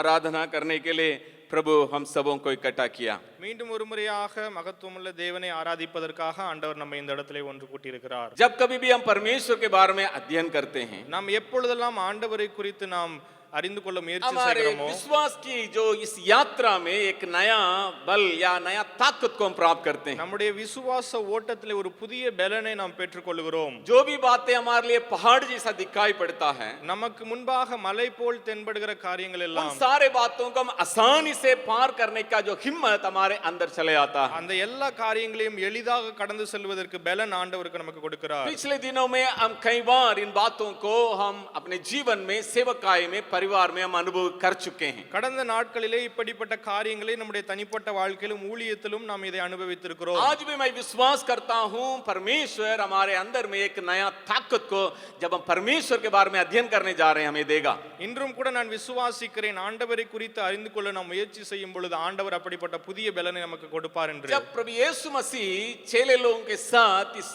आराधना करने के लिए प्रभु हम सबों को इकट्ठा किया। மீண்டும் ஒரு முறையாக மகத்துவமுள்ள தேவனை ஆராதிப்பதற்காக ஆண்டவர் நம்மை இந்த இடத்திலே ஒன்று கூட்டியிருக்கிறார். जब कभी भी हम परमेश्वर के बारे में अध्ययन करते हैं, நாம் எப்பொழுதெல்லாம் ஆண்டவரை குறித்து நாம் அறிந்து கொள்ள முயற்சி हमारे செய்கிறோமோ विश्वास की जो इस यात्रा में एक नया बल या नया ताकत को हम प्राप्त करते हैं। நம்முடைய விசுவாச ஓட்டத்திலே ஒரு புதிய பலனை நாம் பெற்றுக்கொள்கிறோம். जो भी बातें हमारे लिए पहाड़ जैसा दिखाई पड़ता है, நமக்கு முன்பாக மலை போல் தென்படுகிற காரியங்கள் उन எல்லாம் सारे बातों को हम आसानी से पार करने का जो हिम्मत हमारे अंदर चले आता है। அந்த எல்லா காரியங்களையும் எளிதாக கடந்து செல்வதற்கு பலன் ஆண்டவருக்கு நமக்கு கொடுக்கிறார். पिछले दिनों में हम कई बार इन बातों को हम अपने जीवन में, सेवकाई में, परिवार में हम अनुभव कर चुके हैं। கடந்த நாட்களிலே இப்படிப்பட்ட காரியங்களை நம்முடைய தனிப்பட்ட வாழ்க்கையிலும் ஊழியத்திலும் நாம் இதை அனுபவித்திருக்கிறோம். आज भी मैं विश्वास करता हूं परमेश्वर हमारे अंदर में एक नया ताकत को जब हम परमेश्वर के बारे में अध्ययन करने जा रहे हैं हमें देगा। இன்றும் கூட நான் விசுவாசிக்கிறேன் ஆண்டவரை குறித்து அறிந்து கொள்ள நாம் முயற்சி செய்யும் பொழுது ஆண்டவர் அப்படிப்பட்ட புதிய பலனை நமக்கு கொடுப்பார் என்று. जब प्रभु यीशु मसीह चेले लोगों के साथ इस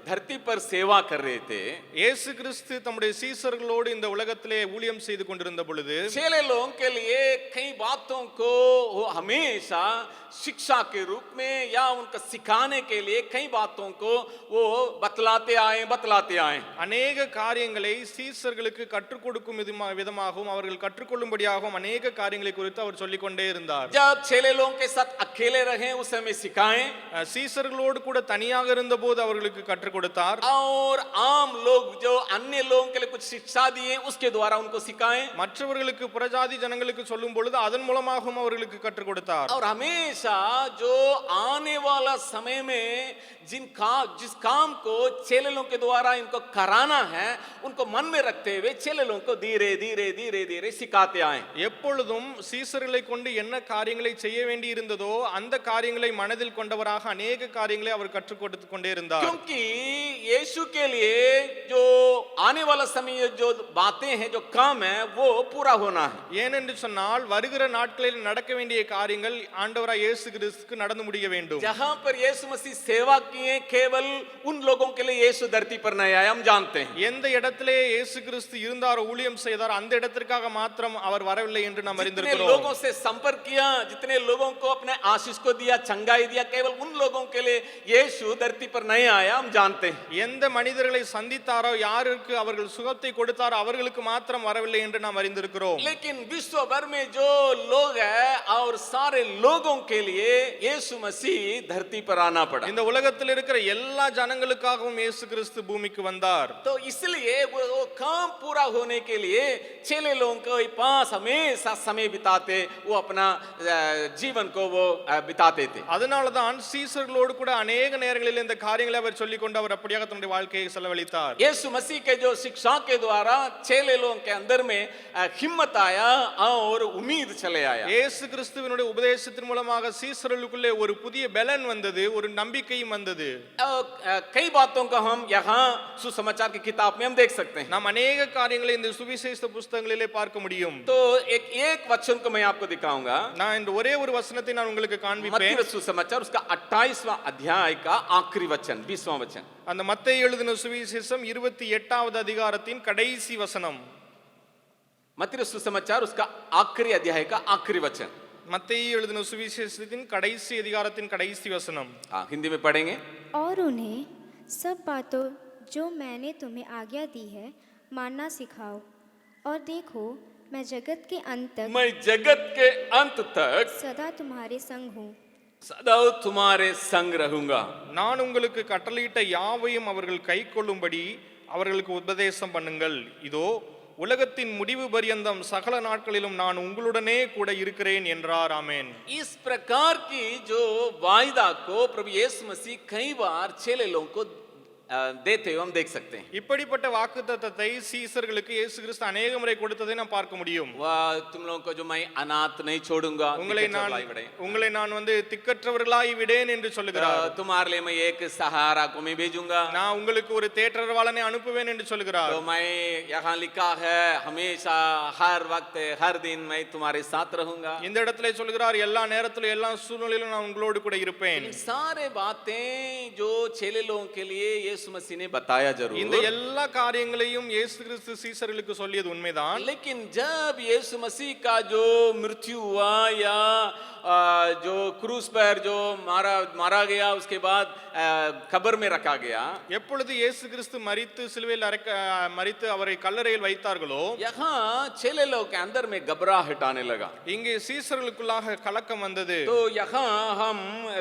धरती पर सेवा कर रहे थे, இயேசு கிறிஸ்து தம்முடைய சீசர்களோடு இந்த உலகத்திலே ஊழியம் செய்து கொண்டிருந்த பொழுது चेले लोगों के लिए कई बातों को वो हमेशा शिक्षा के रूप में या उनको सिखाने के लिए कई बातों को वो बतलाते आए। அநேக காரியங்களை சீசர்களுக்கு கற்றுக் கொடுக்கும் விதமாகவும் அவர்கள் கற்றுக்கொள்ளும்படியாகவும் அநேக காரியங்களை குறித்து அவர் சொல்லிக் கொண்டே இருந்தார். जब चेले लोगों के साथ अकेले रहे उस समय सिखाएं, சீசர்களோடு கூட தனியாக இருந்தபோது அவர்களுக்கு கற்றுக் கொடுத்தார். और आम लोग जो अन्य लोगों के लिए कुछ शिक्षा दिए उसके द्वारा उनको सिखाएं, மற்றவர்களுக்கு புறஜாதி ஜனங்களுக்கு சொல்லும் பொழுது அதன் மூலமாகவும் அவர்களுக்கு கற்றுக் கொடுத்தார். और हमेशा जो आने वाला समय में जिस काम को चेले लोगों के द्वारा इनको कराना है उनको मन में रखते हुए चेले लोगों को धीरे धीरे सिखाते आए. எப்பொழுதும் சீசர்களை கொண்டு என்ன காரியங்களை செய்ய வேண்டி இருந்ததோ அந்த காரியங்களை மனதில் கொண்டவராக அநேக காரியங்களை அவர் கற்றுக் கொடுத்து கொண்டே இருந்தார். क्योंकि यीशु के लिए जो आने वाला समय जो बातें हैं, जो काम है वो पूरा होना है. ஏனென்று சொன்னால் வருகிற நாட்களில் நடக்க வேண்டிய காரியங்கள் ஆண்டவராய் இயேசு கிறிஸ்துவுக்கு நடந்து முடிய வேண்டும். जहां पर यीशु मसीह सेवा किए केवल उन लोगों के लिए यीशु धरती पर नहीं आया, हम जानते हैं. எந்த இடத்திலே இயேசு கிறிஸ்து இருந்தாரோ ஊழியம் செய்தார் அந்த இடத்திற்காக மாத்திரம் அவர் வரவில்லை என்று நாம் जितने அறிந்திருக்கிறோம். लोगों से संपर्क किया, जितने लोगों को अपने आशीष को दिया, चंगाई दिया, केवल उन लोगों के लिए यीशु धरती पर नहीं आया, हम जानते हैं. எந்த மனிதர்களை சந்தித்தாரோ யாருக்கு அவர்கள் சுகத்தை கொடுத்தாரோ அவர்களுக்கு மாத்திரம் வரவில்லை என்று நாம் அறிந்திருக்கிறோம். लेकिन विश्व भर में जो लोग है और सारे लोगों के लिए यीशु मसीह धरती पर आना पड़ा. இந்த உலகத்தில் இருக்கிற எல்லா ஜனங்களுக்காகவும் இயேசு கிறிஸ்து பூமிக்கு வந்தார். तो इसलिए वो काम पूरा होने के लिए चेले लोगों के पास हमेशा समय बिताते, वो अपना जीवन को वो बिताते थे. அதனால தான் சீசர்களோடு கூட अनेक நேரங்களில் இந்த காரியங்களை அவர் சொல்லிக் கொண்டு அவர் அப்படியாக தன்னுடைய வாழ்க்கையை செலவழித்தார். यीशु मसीह के जो शिक्षा के द्वारा चेले लोगों के अंदर में हिम्मत आया और उम्मीद चले आया. இயேசு கிறிஸ்துவினுடைய உபதேசத்தின் மூலமாக சீசர்களுக்குள்ளே ஒரு புதிய பலன் வந்தது, ஒரு நம்பிக்கையும் வந்தது. कई बातों को हम यहाँ सुसमाचार की किताब में हम देख सकते हैं. நாம் अनेक காரியங்களை இந்த சுவிசேஷ புத்தகங்களிலே பார்க்க முடியும். तो एक वचन को मैं आपको दिखाऊंगा. நான் இந்த ஒரே ஒரு வசனத்தை நான் உங்களுக்கு காண்பிப்பேன். मत्ती सुसमाचार उसका 28वां अध्याय का आखिरी वचन, 20वां वचन. அந்த மத்தேயு எழுதின சுவிசேஷம் 28வது அதிகாரத்தின் கடைசி வசனம். मत्ती सुसमाचार उसका आखिरी अध्याय का आखिरी वचन. மத்தேயு எழுதின சுவிசேஷத்தின் கடைசி அதிகாரத்தின் கடைசி வசனம். हाँ, हिंदी में पढ़ेंगे. और उन्हें सब बातों जो मैंने तुम्हें आज्ञा दी है मानना सिखाओ, और देखो मैं जगत के अंत तक मैं जगत के अंत तक सदा तुम्हारे संग हूँ. सदा तुम्हारे संग रहूंगा. நான் உங்களுக்கு கட்டளையிட்ட யாவையும் அவர்கள் கைக்கொள்ளும்படி அவர்களுக்கு உபதேசம் பண்ணுங்கள். இதோ உலகத்தின் முடிவு பரியந்தம் சகல நாட்களிலும் நான் உங்களுடனே கூட இருக்கிறேன் என்றார். ஆமென். इस प्रकार की जो वायदा को प्रभु यीशु मसीह कई बार चेले लोगों को देते हुए हम देख सकते हैं. இப்படிப்பட்ட வாக்குத்தத்தத்தை சீசர்களுக்கு இயேசு கிறிஸ்து अनेक முறை கொடுத்ததை நாம் பார்க்க முடியும். वाह, तुम लोगों को जो मैं अनाथ नहीं छोड़ूंगा, உங்களை நான் வந்து திக்கற்றவர்களாய் விடேன் என்று சொல்லுகிறார். तुम्हारे लिए मैं एक सहारा को मैं भेजूंगा. நான் உங்களுக்கு ஒரு தேற்றரவாளனை அனுப்புவேன் என்று சொல்லுகிறார். तो मैं यहाँ लिखा है हमेशा हर वक्त हर दिन मैं तुम्हारे साथ रहूंगा. இந்த இடத்துல சொல்லுகிறார் எல்லா நேரத்திலும் எல்லா சூழ்நிலையிலும் நான் உங்களோடு கூட இருப்பேன். सारे बातें जो चेले लोगों के लिए यीशु मसीह ने बताया இந்த जरूर, எல்லா காரியங்களையும் இயேசு கிறிஸ்து சீசர்களுக்கு சொல்லியது உண்மைதான். लेकिन जब यीशु मसीह का जो मृत्यु हुआ या जो क्रूस पर जो मारा गया, उसके बाद कब्र में रखा गया, எப்பொழுது இயேசு கிறிஸ்து மரித்து சிலுவையில் மரித்து அவரை கல்லறையில் வைத்தார்களோ, यहाँ चेले लोग के अंदर में घबराहट आने लगा. இங்கே சீசர்களுக்குள்ளாக கலக்கம் வந்தது. तो यहाँ हम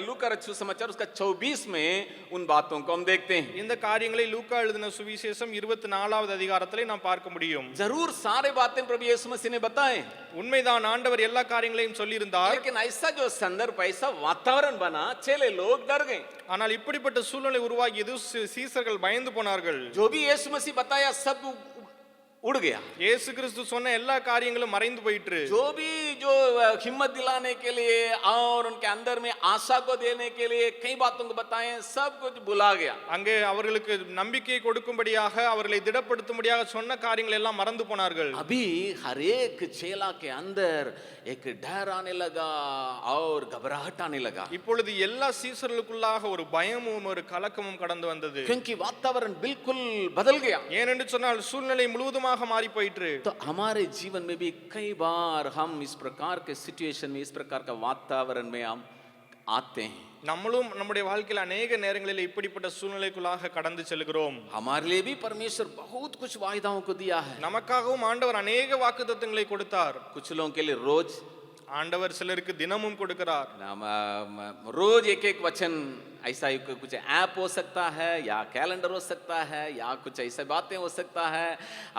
लूका रचित समाचार उसका 24 में उन बातों को हम देखते हैं. இந்த காரியங்களை லூக்கா எழுதின சுவிசேஷம் 24வது அதிகாரத்திலே நாம் பார்க்க முடியும். जरूर सारे बातें प्रभु यीशु मसीह ने बताए, உண்மைதான், ஆண்டவர் எல்லா காரியங்களையும் சொல்லியிருந்தார். लेकिन ऐसा जो संदर्भ, ऐसा वातावरण बना, चेले लोग डर गए. ஆனால் இப்படிப்பட்ட சூழ்நிலை உருவாகியது, சீசர்கள் பயந்து போனார்கள். जो भी यीशु मसीह बताया सब उड़ गया. இயேசு கிறிஸ்து சொன்ன எல்லா காரியங்களும் மறைந்து போயிற்று. जो भी जो हिम्मत दिलाने के लिए और उनके अंदर में आशा को देने के लिए कई बातों को बताएं, सब कुछ भुला गया. அங்கே அவர்களுக்கு நம்பிக்கையை கொடுக்கும்படியாக, அவர்களை திடப்படுத்தும்படியாக சொன்ன காரியங்கள் எல்லாம் மறந்து போனார்கள். अभी हर एक चेला के अंदर एक डर आने लगा और घबराहट आने लगा, இப்பொழுது எல்லா சீசர்களுக்குள்ளாக ஒரு பயமும் ஒரு கலக்கமும் கடந்து வந்தது. क्योंकि वातावरण बिल्कुल बदल गया. ஏனென்று சொன்னால் சூழ்நிலை முழுவதுமாக மாறி போயிற்று. तो हमारे जीवन में भी कई बार हम इस प्रकार के सिचुएशन में, इस प्रकार का वातावरण में हम आते हैं. நம்மளும் நம்முடைய வாழ்க்கையில் अनेक நேரங்களில் இப்படிப்பட்ட சூழ்நிலைக்குள்ளாக கடந்து செல்கிறோம். हमारे लिए भी परमेश्वर बहुत कुछ वायदाओं को दिया है. நமக்காகவும் ஆண்டவர் अनेक வாக்குத்தத்தங்களை கொடுத்தார். कुछ लोगों के लिए रोज, ஆண்டவர் சிலருக்கு தினமும் கொடுக்கிறார். रोज एक एक वचन, ऐसा कुछ ऐप हो सकता है या कैलेंडर हो सकता है या कुछ ऐसा बातें हो सकता है,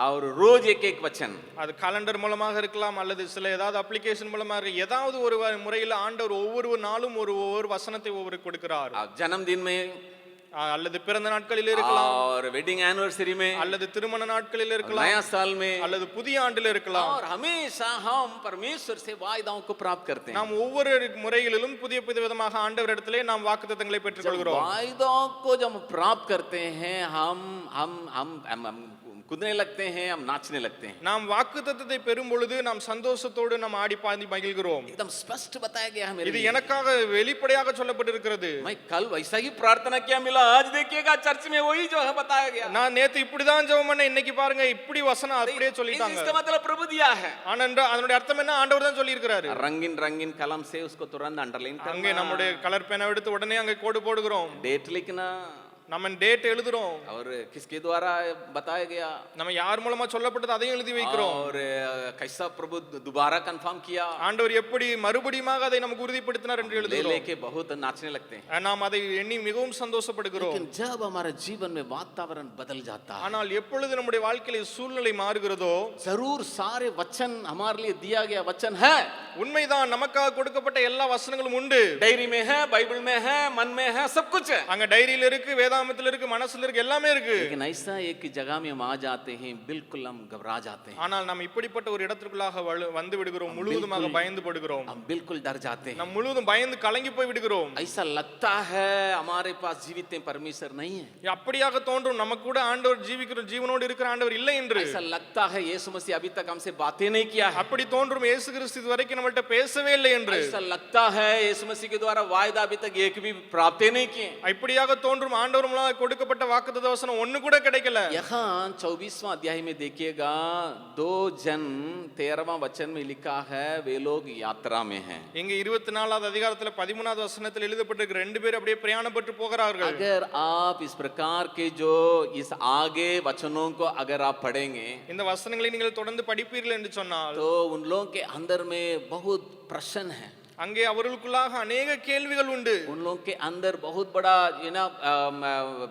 और रोज एक एक वचन. அது காலண்டர் மூலமாக இருக்கலாம், அல்லது சில ஏதாவது அப்ளிகேஷன் மூலமாக, ஏதாவது ஒரு முறையில் ஆண்டவர் ஒவ்வொரு நாளும் ஒவ்வொரு வசனத்தை ஒவ்வொரு கொடுக்கிறார். जन्मदिन में, அல்லது பிறந்த நாட்களில் இருக்கலாம், और वेडिंग एनिवर्सरी में, அல்லது திருமண நாட்களில் இருக்கலாம், नया साल में, அல்லது புதிய ஆண்டில் இருக்கலாம். और हमेशा हम परमेश्वर से वायदाओं को प्राप्त करते हैं. நாம் ஒவ்வொரு முறையிலும் புதிய புதிய விதமாக ஆண்டவரிடத்திலே நாம் வாக்குத்தத்தங்களை பெற்றுக்கொள்கிறோம். वायदाओं को जब हम प्राप्त करते हैं, हम कूदने लगते हैं, हम नाचने लगते हैं. நாம் வாக்குத்தத்தத்தை பெறும் பொழுது நாம் சந்தோஷத்தோடு நாம் ஆடி பாடி மகிழ்கிறோம். एकदम स्पष्ट बताया गया है मेरे இது लिए. எனக்காக வெளிப்படையாக சொல்லப்பட்டிருக்கிறது. मैं कल वैसा ही प्रार्थना किया, मिला आज देखिएगा चर्च में वही जो है बताया गया. நான் நேத்து இப்படிதான் ஜெபம் பண்ணேன், இன்னைக்கு பாருங்க இப்படி வசனம் அப்படியே சொல்லிட்டாங்க. इसका मतलब प्रभु दिया है. ஆனா அதனுடைய அர்த்தம் என்ன? ஆண்டவர் தான் சொல்லி இருக்கிறாரு. रंगीन रंगीन कलम से उसको तुरंत अंडरलाइन அங்கே करना, நம்முடைய கலர் பேனா எடுத்து உடனே அங்கே கோடு போடுகிறோம். डेट लिखना, நம்ம டேட் எழுதுறோம். और किसके द्वारा बताया गया, நம்ம யார் மூலமா சொல்லப்பட்டது அதையும் எழுதி வைக்கிறோம். और कैसा प्रभु दोबारा कंफर्म किया, ஆண்டவர் எப்படி மறுபடியுமாக அதை நமக்கு உறுதிப்படுத்தினார் என்று ले எழுதுகிறோம். लेके बहुत नाचने लगते हैं. நாம் அதை எண்ணி மிகவும் சந்தோஷப்படுகிறோம். लेकिन जब हमारे जीवन में वातावरण बदल जाता है, ஆனால் எப்பொழுது நம்முடைய வாழ்க்கையில சூழ்நிலை மாறுகிறதோ, जरूर सारे वचन हमारे लिए दिया गया वचन है. உண்மைதான், நமக்காக கொடுக்கப்பட்ட எல்லா வசனங்களும் உண்டு. डायरी में है, बाइबल में है, मन में है, सब कुछ है. அங்க டைரியில இருக்கு, வேதாகமத்துல இருக்கு, மனசுல இருக்கு, எல்லாமே இருக்கு. लेकिन ऐसा एक जगह में हम आ जाते हैं, बिल्कुल हम घबरा जाते हैं, ஆனால் நாம் இப்படிப்பட்ட ஒரு இடத்திற்குள்ளாக வந்து விடுகிறோம், முழுவதுமாக பயந்து படுகிறோம். हम बिल्कुल डर जाते हैं. நாம் முழுவதும் பயந்து கலங்கி போய் விடுகிறோம். ऐसा लगता है हमारे पास जीवित परमेश्वर नहीं है. அப்படியாக தோன்றும், நமக்கு கூட ஆண்டவர் ஜீவனோடு இருக்கிற ஆண்டவர் இல்லை என்று. ऐसा लगता है यीशु मसीह अभी तक हमसे बातें नहीं किया है. அப்படி தோன்றும், இயேசு கிறிஸ்து இதுவரைக்கும் நம்மள்ட்ட பேசவே இல்லை என்று. ऐसा लगता है यीशु मसीह के द्वारा वायदा अभी तक एक भी प्राप्त नहीं किए. இப்படியாக தோன்றும், ஆண்டவர் மூலமாக கொடுக்கப்பட்ட வாக்குத்தத்த வசனம் ஒன்னு கூட கிடைக்கல. यहाँ 24वां अध्याय में देखिएगा, 2 जन 13वां वचन में लिखा है, वे लोग यात्रा में हैं. இங்க 24வது அதிகாரத்துல 13வது வசனத்தில் எழுதப்பட்டிருக்கிற ரெண்டு பேர் அப்படியே பிரயாணப்பட்டு போகிறார்கள். अगर आप इस प्रकार के जो इस आगे वचनों को अगर आप पढ़ेंगे, இந்த वचनங்களை நீங்கள் தொடர்ந்து படிப்பீர்கள் என்று சொன்னால், तो उन लोगों के अंदर में बहुत प्रश्न है. அங்கே அவர்களுக்குள்ளாக अनेक கேள்விகள் உண்டு. उन लोगों के अंदर बहुत बड़ा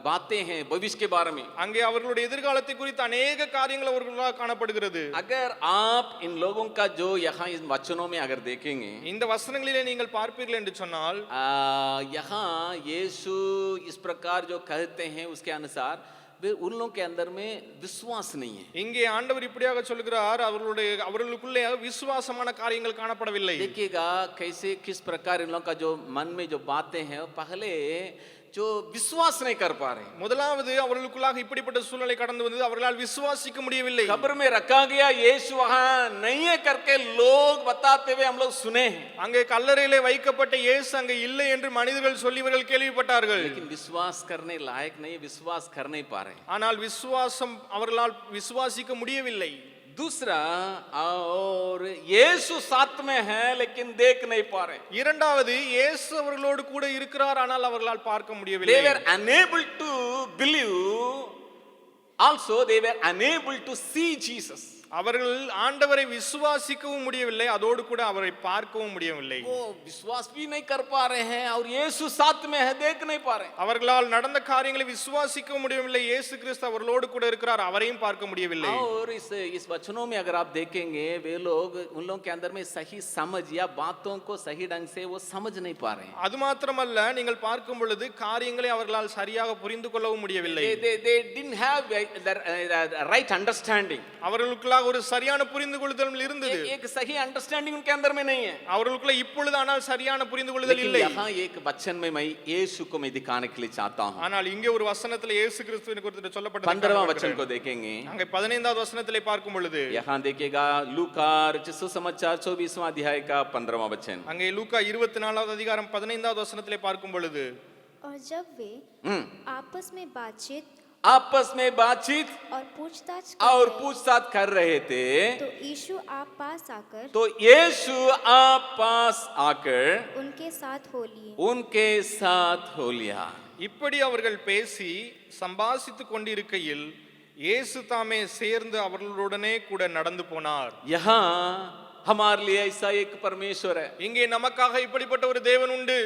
बातें हैं भविष्य के बारे में. அங்கே அவர்களுடைய எதிர்காலத்தை குறித்து अनेक காரியங்கள் அவர்களுக்குள்ளாக காணப்படுகிறது. अगर आप इन लोगों का जो यहाँ इन वचनों में अगर देखेंगे, இந்த வசனங்களிலே நீங்கள் பார்ப்பீர்கள் என்று சொன்னால், यहाँ यीशु इस प्रकार जो कहते हैं उसके अनुसार वे उन लोगों के अंदर में विश्वास नहीं है. இங்கே ஆண்டவர் இப்படியாக சொல்கிறார், அவர்களுக்குள்ளே விசுவாசமான காரியங்கள் காணப்படவில்லை. देखिएगा कैसे किस प्रकार इन लोगों का जो मन में जो बातें हैं, पहले जो विश्वास नहीं कर पा रहे। முதலாவது அவர்களுக்குள்ளாக இப்படிப்பட்ட சூழ்நிலை கடந்து வந்தது, அவர்களால் விசுவாசிக்க முடியவில்லை. कब्र में रखा गया, यीशु वहां नहीं है करके लोग बताते हुए हम लोग सुने हैं, அங்கே கல்லறையிலே வைக்கப்பட்ட இயேசு அங்கே இல்லை என்று மனிதர்கள் சொல்லி இவர்கள் கேள்விப்பட்டார்கள். लेकिन विश्वास करने लायक नहीं, विश्वास कर नहीं पा रहे। ஆனால் விசுவாசம் அவர்களால் விசுவாசிக்க முடியவில்லை. दूसरा, और यीशु साथ में है लेकिन देख नहीं पा रहे। இரண்டாவது, இயேசு அவர்களோடு கூட இருக்கிறார், ஆனால் அவர்களால் பார்க்க முடியவில்லை. They were unable to believe, also they were unable to see Jesus. அவர்கள் ஆண்டவரை விசுவாசிக்கவும் முடியவில்லை, அதோடு கூட அவரை பார்க்கவும் முடியவில்லை. वो विश्वास भी नहीं कर पा रहे हैं और यीशु साथ में है, देख नहीं पा रहे। அவர்களால் நடந்த காரியங்களை விசுவாசிக்கவும் முடியவில்லை, இயேசு கிறிஸ்து அவர்களோடு கூட இருக்கிறார், அவரையும் பார்க்க முடியவில்லை. और इस वचनों में अगर आप देखेंगे, वे लोग, उन लोगों के अंदर में सही समझ या बातों को सही ढंग से वो समझ नहीं पा रहे हैं। அது மாத்திரமல்ல, நீங்கள் பார்க்கும் பொழுது காரியங்களை அவர்களால் சரியாக புரிந்து கொள்ளவும் முடியவில்லை. They didn't have the right understanding. அவர்களுக்குள்ள ஒரு சரியான புரிந்து கொள்ளுதல் இருந்தது. एक सही अंडरस्टैंडिंग उनके अंदर में नहीं है। அவர்களுக்குள்ள இப்பொழுது ஆனால் சரியான புரிந்து கொள்ளுதல் இல்லை. यहाँ एक वचन में मैं यीशु को मैं दिखाने के लिए चाहता हूँ। ஆனால் இங்கே ஒரு வசனத்திலே இயேசு கிறிஸ்துவின் குறித்து சொல்லப்பட்டது 15वां वचन को देखेंगे। அங்கே 15வது வசனத்திலே பார்க்கும் பொழுது, यहाँ देखिएगा लूका सुसमाचार 24वां अध्याय का 15वां वचन। அங்கே லூக்கா 24வது அதிகாரம் 15வது வசனத்திலே பார்க்கும் பொழுது, और जब वे आपस में बातचीत और पूछताछ कर रहे थे, तो यीशु आप पास आकर उनके साथ हो लिया। இப்படி அவர்கள் பேசி சம்பாஷித்துக் கொண்டிருக்கையில் இயேசு தாமே சேர்ந்து அவர்களுடனே கூட நடந்து போனார். यहाँ हमारे लिए ऐसा एक परमेश्वर है। இங்கே நமக்காக இப்படிப்பட்ட ஒரு தேவன் உண்டு.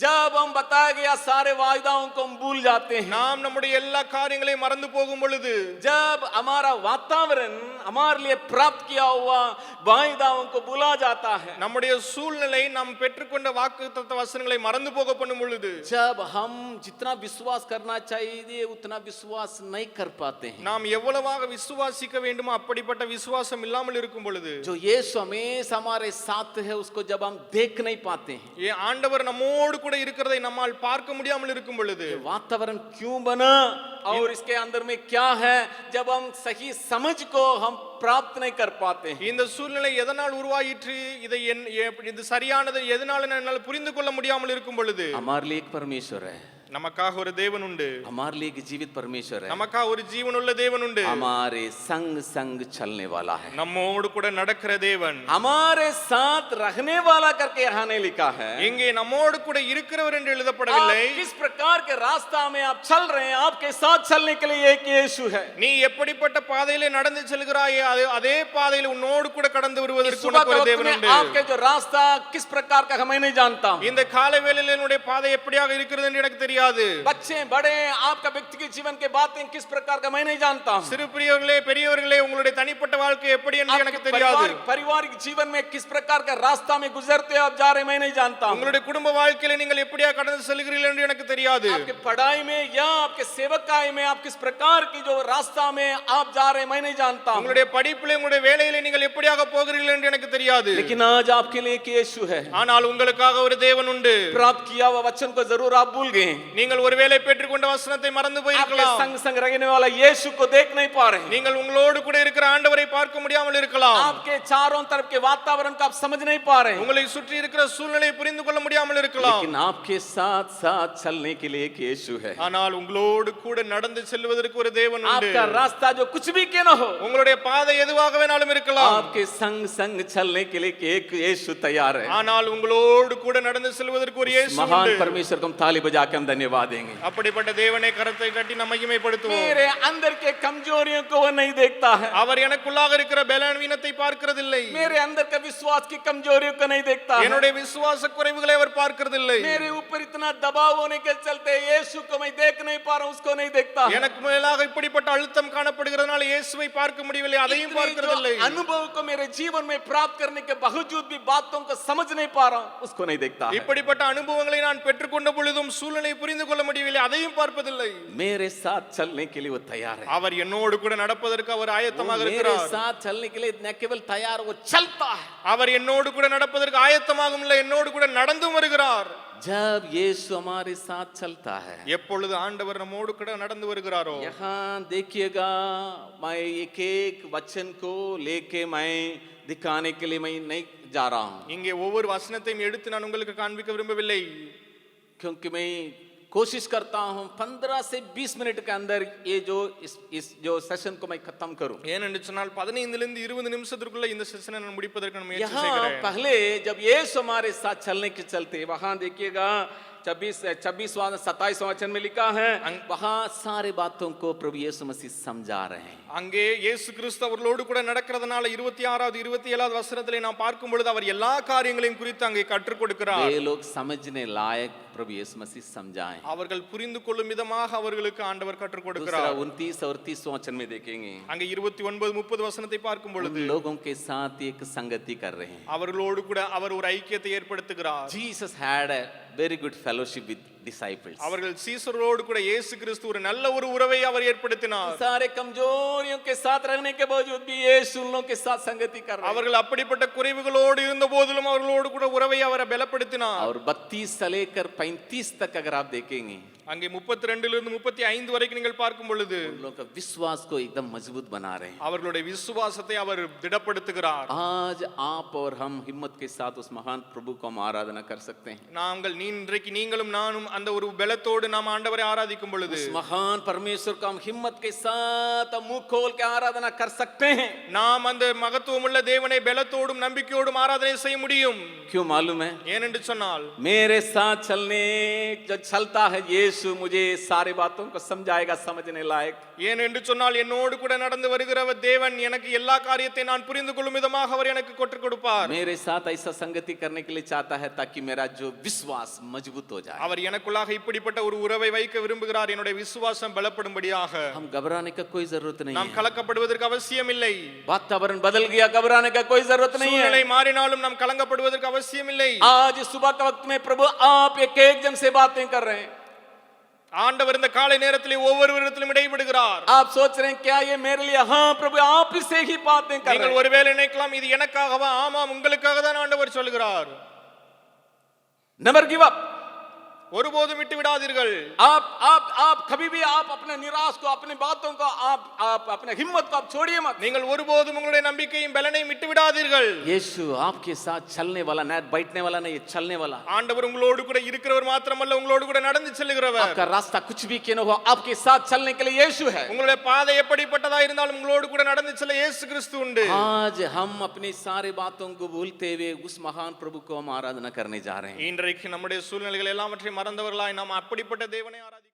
जब हम बताया गया सारे वायदाओं को हम भूल जाते हैं, நாம் நம்முடைய எல்லா காரியங்களையும் மறந்து போகும் பொழுது, जब हमारा वातावरण हमारे लिए प्राप्त किया हुआ वायदाओं को भुला जाता है, நம்முடைய சூழ்நிலை நாம் பெற்றுக்கொண்ட வாக்குத்தத்த வசனங்களை மறந்து போக பண்ணும் பொழுது, जब हम जितना विश्वास करना चाहिए उतना विश्वास नहीं कर पाते हैं, நாம் எவ்வளவாக விசுவாசிக்க வேண்டுமோ அப்படிப்பட்ட விசுவாசம் இல்லாமல் இருக்கும் பொழுது, जो यीशु हमेशा हमारे साथ है उसको जब हम देख नहीं पाते हैं, ये ஆண்டவர் நம்மோடு கூட இருக்கிறதை நம்மால் பார்க்க முடியாமல் இருக்கும் பொழுது, वातावरण क्यों बना और इसके अंदर में क्या है, जब हम सही समझ को हम प्राप्त नहीं कर पाते हैं। இந்த சூழ்நிலை எதனால் உருவாயிற்று, இதை இது சரியானது எதனால என்னால் புரிந்து கொள்ள முடியாமல் இருக்கும் பொழுது, हमारे लिए एक परमेश्वर है, நமக்காக ஒரு தேவன் உண்டு. हमारे लिए एक जीवित परमेश्वर है, நமக்காக ஒரு ஜீவனுள்ள தேவன் உண்டு. हमारे संग संग चलने वाला है, நம்மோடு கூட நடக்கிற தேவன், हमारे साथ रहने वाला करके यहाँ नहीं लिखा है। இங்கே நம்மோடு கூட இருக்கிறவர் என்று எழுதப்படவில்லை. आप किस प्रकार के रास्ता में आप चल रहे हैं, आपके साथ चलने के लिए एक यीशु है। நீ எப்படிப்பட்ட பாதையிலே நடந்து செல்கிறாயே அதே பாதையில உன்னோடு கூட கடந்து வருவதற்கு सुबह ஒரு के தேவன் वक्त உண்டு. में आपके जो रास्ता किस प्रकार का मैं नहीं जानता हूं। இந்த காலை வேளையிலே என்னுடைய பாதை எப்படியாக இருக்கிறது என்று எனக்கு தெரியாது. बच्चे बड़े आपका व्यक्तिगत जीवन के बातें किस प्रकार का मैं नहीं जानता हूं। சிறு பிரியவர்களே பெரியவர்களே உங்களுடைய தனிப்பட்ட வாழ்க்கை எப்படி என்று எனக்கு தெரியாது. पारिवारिक जीवन में किस प्रकार का रास्ता में गुजरते हो आप जा रहे मैं नहीं जानता हूं। உங்களுடைய குடும்ப வாழ்க்கையில நீங்கள் எப்படியா கடந்து செல்கிறீர்கள் என்று எனக்கு தெரியாது. आपके पढ़ाई में या आपके सेवकाई में आप किस प्रकार की जो रास्ता में आप जा रहे मैं नहीं जानता हूं। உங்களுடைய படிப்பிலே உங்களுடைய வேலையிலே நீங்கள் எப்படியாக போகிறீர்கள் என்று எனக்கு தெரியாது. लेकिन आज आपके लिए एक यीशु है, ஆனால் உங்களுக்காக ஒரு தேவன் உண்டு. प्राप्त किया हुआ वचन को जरूर आप भूल गए, நீங்கள் ஒருவேளை பெற்றுக்கொண்ட வசனத்தை மறந்து आपके போயிருக்கலாம். संग संग रहने वाला यीशु को देख नहीं पा रहे, நீங்கள் உங்களோடு கூட இருக்கிற ஆண்டவரை பார்க்க முடியாமல் இருக்கலாம். आपके चारों तरफ के वातावरण को आप समझ नहीं पा रहे, உங்களை சுற்றி இருக்கிற சூழ்நிலையை புரிந்து கொள்ள முடியாமல் இருக்கலாம். लेकिन आपके साथ साथ चलने के लिए एक यीशु है। ஆனால் உங்களோடு கூட நடந்து செல்வதற்கு ஒரு தேவன் உண்டு. आपका रास्ता जो कुछ भी क्यों न हो, உங்களுடைய பாதை எதுவாக வேணாலும் இருக்கலாம். आपके संग संग चलने के लिए एक यीशु तैयार है। ஆனால் உங்களோடு கூட நடந்து செல்வதற்கு ஒரு இயேசு महान உண்டு. परमेश्वर को हम ताली बजा के हम धन्यवाद देंगे। அப்படிப்பட்ட தேவனை கரத்தை தட்டி நம்ம மகிமைப்படுத்துவோம். मेरे अंदर के कमजोरियों को वो नहीं देखता है, அவர் எனக்குள்ளாக இருக்கிற பலவீனத்தை பார்க்கிறதில்லை. मेरे अंदर का विश्वास की कमजोरियों को नहीं देखता है, என்னுடைய விசுவாச குறைவுகளை அவர் பார்க்கிறதில்லை. मेरे ऊपर इतना दबाव होने के चलते यीशु को मैं देख नहीं पा रहा हूं, उसको नहीं देखता है। எனக்கு மேலாக இப்படிப்பட்ட அழுத்தம் காணப்படுகிறதுனால இயேசுவை பார்க்க முடியவில்லை, அதையும் பார்க்கிறதில்லை. अनुभव को मेरे जीवन में प्राप्त करने के बावजूद भी बातों को समझ नहीं पा रहा हूं, उसको नहीं देखता है। இப்படிப்பட்ட அனுபவங்களை நான் பெற்றுக்கொண்ட பொழுதும் சூழ்நிலை புரிந்து கொள்ள முடியவில்லை, அதையும் பார்ப்பதில்லை. मेरे साथ चलने के लिए वो तैयार है। அவர் என்னோடு கூட நடப்பதற்கு அவர் वो ஆயத்தமாக मेरे இருக்கிறார். साथ चलने के लिए न केवल तैयार, वो चलता है। அவர் என்னோடு கூட நடப்பதற்கு ஆயத்தமாகவும் இல்லை, என்னோடு கூட நடந்தும் வருகிறார். जब यीशु हमारे साथ चलता है, எப்பொழுது ஆண்டவர் நம்மோடு கூட நடந்து வருகிறாரோ, यहाँ देखिएगा, मैं एक एक वचन को लेके मैं दिखाने के लिए मैं नहीं जा रहा हूँ, இங்கே ஒவ்வொரு வசனத்தையும் எடுத்து நான் உங்களுக்கு காண்பிக்க விரும்பவில்லை. क्योंकि मैं कोशिश करता हूँ 15 से 20 मिनट के अंदर ये जो इस जो सेशन को मैं खत्म करूं। ஏனென்று சொன்னால் 15 லிருந்து 20 நிமிஷத்திற்குள்ள இந்த செஷனை நான் முடிப்பதற்கு நான் முயற்சி यहाँ செய்கிறேன். पहले जब यीशु हमारे साथ चलने के चलते, वहां देखिएगा 26वां 27वां वचन में लिखा है, वहां सारे बातों को प्रभु यीशु मसीह समझा रहे हैं। அங்கே இயேசு கிறிஸ்து அவர்களோடு கூட நடக்கிறதுனால 26வது 27வது வசனத்திலே நாம் பார்க்கும் பொழுது அவர் எல்லா காரியங்களையும் குறித்து அங்கே கற்றுக் கொடுக்கிறார். वे लोग समझने लायक प्रभु यीशु मसीह समझाएं। அவர்கள் புரிந்து கொள்ளும் விதமாக அவர்களுக்கு ஆண்டவர் கற்றுக் दूसरा கொடுக்கிறார். 29 और 30वां वचन में देखेंगे, அங்கே 29 30 வசனத்தை பார்க்கும் उन பொழுது लोगों के साथ एक संगति कर रहे हैं। அவர்களோடு கூட அவர் ஒரு ஐக்கியத்தை ஏற்படுத்துகிறார். Jesus had a very good fellowship with disciples. அவர்கள் சீசரோடு கூட இயேசு கிறிஸ்து ஒரு நல்ல ஒரு உறவை அவர் ஏற்படுத்தினார். सारे कमजोरियों के साथ रहने के बावजूद भी यीशु उन लोगों के साथ संगति कर रहे हैं। அவர்கள் அப்படிப்பட்ட குறைவுகளோடு இருந்த போதிலும் அவர்களோடு கூட உறவை அவர் பலப்படுத்தினார். और 32 से लेकर 35 तक अगर आप देखेंगे, அங்கே 32 லிருந்து 35 வரைக்கும் நீங்கள் பார்க்கும் பொழுது उन लोगों का विश्वास को एकदम मजबूत बना रहे हैं। அவர்களுடைய விசுவாசத்தை அவர் திடப்படுத்துகிறார். आज आप और हम हिम्मत के साथ उस महान प्रभु को हम आराधना कर सकते हैं। நாங்கள் இன்றைக்கு நீங்களும் நானும் அந்த ஒரு பலத்தோடு நாம் ஆண்டவரை ஆராதிக்கும் பொழுது उस महान परमेश्वर को हम हिम्मत के साथ मुंह खोल के आराधना कर सकते हैं। நாம் அந்த மகத்துவமுள்ள தேவனை பலத்தோடும் நம்பிக்கையோடும் ஆராதனை செய்ய முடியும். क्यों मालूम है? ஏனென்று சொன்னால் मेरे साथ चलने जो चलता है यीशु मुझे सारी बातों को समझाएगा, समझने लायक। ஏனென்று சொன்னால் என்னோடு கூட நடந்து வருகிறவர் தேவன் எனக்கு எல்லா காரியத்தை நான் புரிந்து கொள்ளும் விதமாக அவர் எனக்கு கற்றுக் கொடுப்பார். मेरे साथ ऐसा संगति करने के लिए चाहता है ताकि मेरा जो विश्वास मजबूत हो जाए। அவர் எனக்குள்ளாக இப்படிப்பட்ட ஒரு உறவை வைக்க விரும்புகிறார், என்னுடைய விசுவாசம் பலப்படும்படியாக. हम घबराने का कोई जरूरत नहीं நாம் है। கலக்கப்படுவதற்கு அவசியம் இல்லை. वातावरण बदल गया, घबराने का कोई जरूरत नहीं है। சூழ்நிலை மாறினாலும் நாம் கலங்கப்படுவதற்கு அவசியம் இல்லை. आज सुबह के वक्त में प्रभु आप एक एक जन से बातें कर रहे हैं। ஆண்டவர் இந்த காலை நேரத்திலே ஒவ்வொருவரிடத்திலும் இடைபடுகிறார். आप सोच रहे हैं क्या ये मेरे लिए? हाँ प्रभु आप ही से ही बातें कर रहे நீங்கள் हैं। ஒருவேளை நினைக்கலாம் இது எனக்காகவா? ஆமாம், உங்களுக்காக தான் ஆண்டவர் சொல்கிறார். Never give up. ஒருபோதும் விட்டு விடாதீர்கள். आप कभी भी आप अपने निराश को, अपनी बातों को, आप अपने हिम्मत को आप छोड़िए मत। நீங்கள் ஒருபோதும் உங்களுடைய நம்பிக்கையும் பலனையும் விட்டு விடாதீர்கள். यीशु आपके साथ चलने वाला, न बैठने वाला नहीं, चलने वाला। ஆண்டவர் உங்களோடு கூட இருக்கிறவர் மாத்திரமல்ல, உங்களோடு கூட நடந்து செல்கிறவர். आपका रास्ता कुछ भी क्यों न हो, आपके साथ चलने के लिए यीशु है। உங்களுடைய பாதை எப்படிப்பட்டதா இருந்தாலும் உங்களோடு கூட நடந்து செல்ல இயேசு கிறிஸ்து உண்டு. आज हम अपनी सारी बातों को भूलते हुए उस महान प्रभु को हम आराधना करने जा रहे हैं। இன்றைக்கு நம்முடைய சூழ்நிலைகள் எல்லாவற்றையும் மறந்தவர்களாய் நாம் அப்படிப்பட்ட தேவனை ஆராதிக்கிறோம்.